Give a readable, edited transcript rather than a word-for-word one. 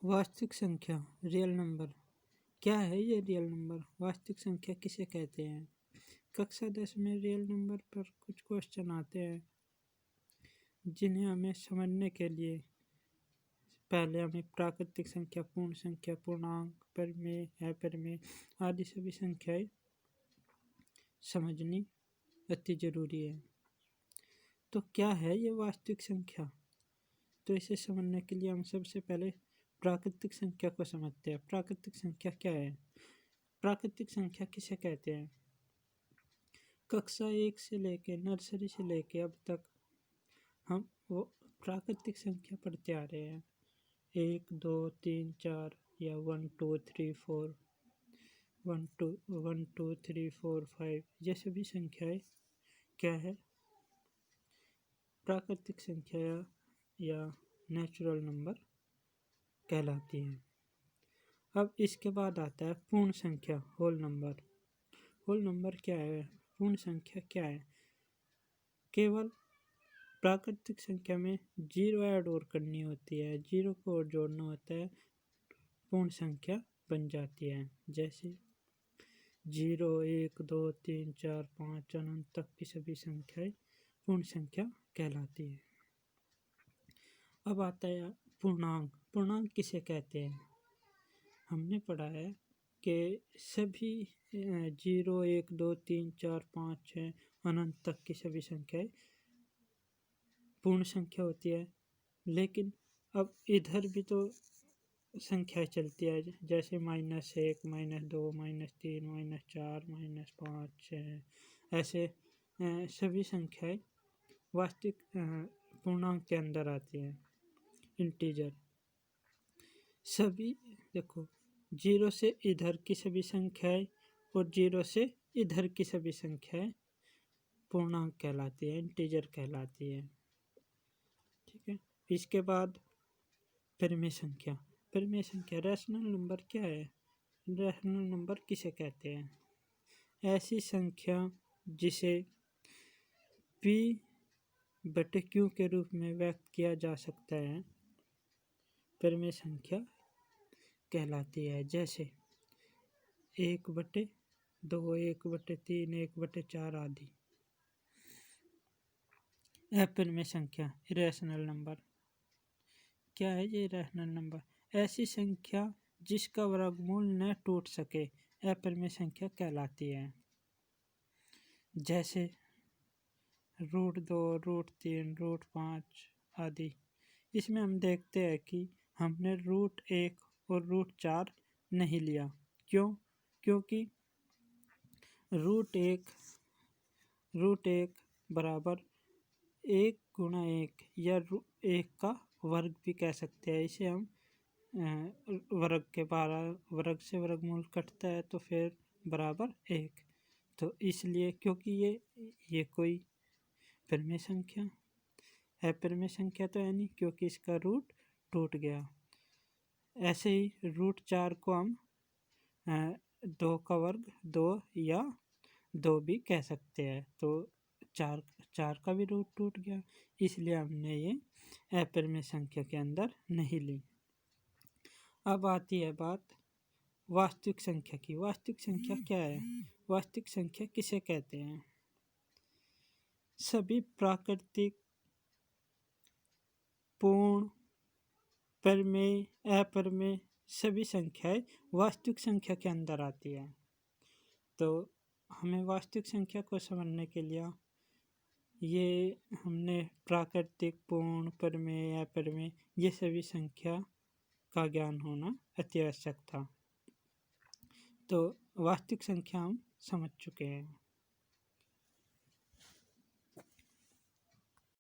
वास्तविक संख्या real number क्या है? ये रियल नंबर वास्तविक संख्या किसे कहते हैं? कक्षा 10 में रियल नंबर पर कुछ क्वेश्चन आते हैं जिन्हें हमें समझने के लिए पहले हमें प्राकृतिक संख्या, पूर्ण संख्या, पूर्णांक, परिमेय, अपरिमेय आदि सभी संख्याएं समझनी अति जरूरी है। तो क्या है ये वास्तविक संख्या? तो इसे समझने के लिए हम सबसे पहले प्राकृतिक संख्या को समझते हैं। प्राकृतिक संख्या क्या है? प्राकृतिक संख्या किसे कहते हैं? कक्षा 1 से लेके नर्सरी से लेके अब तक हम वो प्राकृतिक संख्या पढ़ते आ रहे हैं। 1 2 3 4 या 1 2 3 4 1 2 3 4 5 ये सभी संख्याएं क्या है? प्राकृतिक संख्या या नेचुरल नंबर कहलाती है। अब इसके बाद आता है पूर्ण संख्या, होल नंबर। होल नंबर क्या है? पूर्ण संख्या क्या है? केवल प्राकृतिक संख्या में जीरो ऐड और करनी होती है, जीरो को और जोड़ना होता है, पूर्ण संख्या बन जाती है। जैसे 0 1 2 3 4 5 अनंत तक की सभी संख्याएं पूर्ण संख्या कहलाती है। अब आता है पूर्णांक। पूर्णांक किसे कहते हैं? हमने पढ़ा है कि सभी 0 1 2 3 4 5 6 अनंत तक की सभी संख्याएं पूर्ण संख्या होती है। लेकिन अब इधर भी तो संख्याएं चलती है, जैसे -1 -2 -3 -4 -5 6 ऐसे सभी संख्याएं वास्तविक पूर्णांक के अंदर आती हैं। इंटीजर सभी देखो, 0 से इधर की सभी संख्याएं और 0 से इधर की सभी संख्याएं पूर्णांक कहलाती है, इंटीजर कहलाती है। ठीक है। इसके बाद परिमेय संख्या। परिमेय संख्या रैशनल नंबर क्या है? रैशनल नंबर किसे कहते हैं? ऐसी संख्या जिसे P/Q के रूप में व्यक्त किया जा सकता है परिमेय संख्या कहलाती है। जैसे 1/2 1/3 1/4 आदि। अपरिमेय संख्या इरेशनल नंबर क्या है? ये इरेशनल नंबर ऐसी संख्या जिसका वर्गमूल न टूट सके अपरिमेय संख्या कहलाती है। जैसे √2 √3 √5 आदि। इसमें हम देखते हैं कि हमने √1 और √4 नहीं लिया। क्यों? क्योंकि √1 बराबर 1 गुणा 1 या 1 का वर्ग भी कह सकते हैं। इसे हम वर्ग के 12 वर्ग से वर्गमूल कटता है तो फिर बराबर 1। तो इसलिए क्योंकि ये कोई परिमेय संख्या है, परिमेय संख्या तो है नहीं क्योंकि इसका रूट टूट गया। ऐसे ही √4 को हम 2 का वर्ग 2 या 2 भी कह सकते हैं। तो 4 का भी रूट टूट गया, इसलिए हमने ये अपरिमेय संख्या के अंदर नहीं ली। अब आती है बात वास्तविक संख्या की। वास्तविक संख्या क्या है? वास्तविक संख्या किसे कहते हैं? सभी प्राकृतिक, पूर्ण, परिमेय, अपरिमेय सभी संख्याएं वास्तविक संख्या के अंदर आती है। तो हमें वास्तविक संख्या को समझने के लिए ये हमने प्राकृतिक, पूर्ण, परिमेय, अपरिमेय ये सभी संख्या का ज्ञान होना अति आवश्यक था। तो वास्तविक संख्या हम समझ चुके हैं।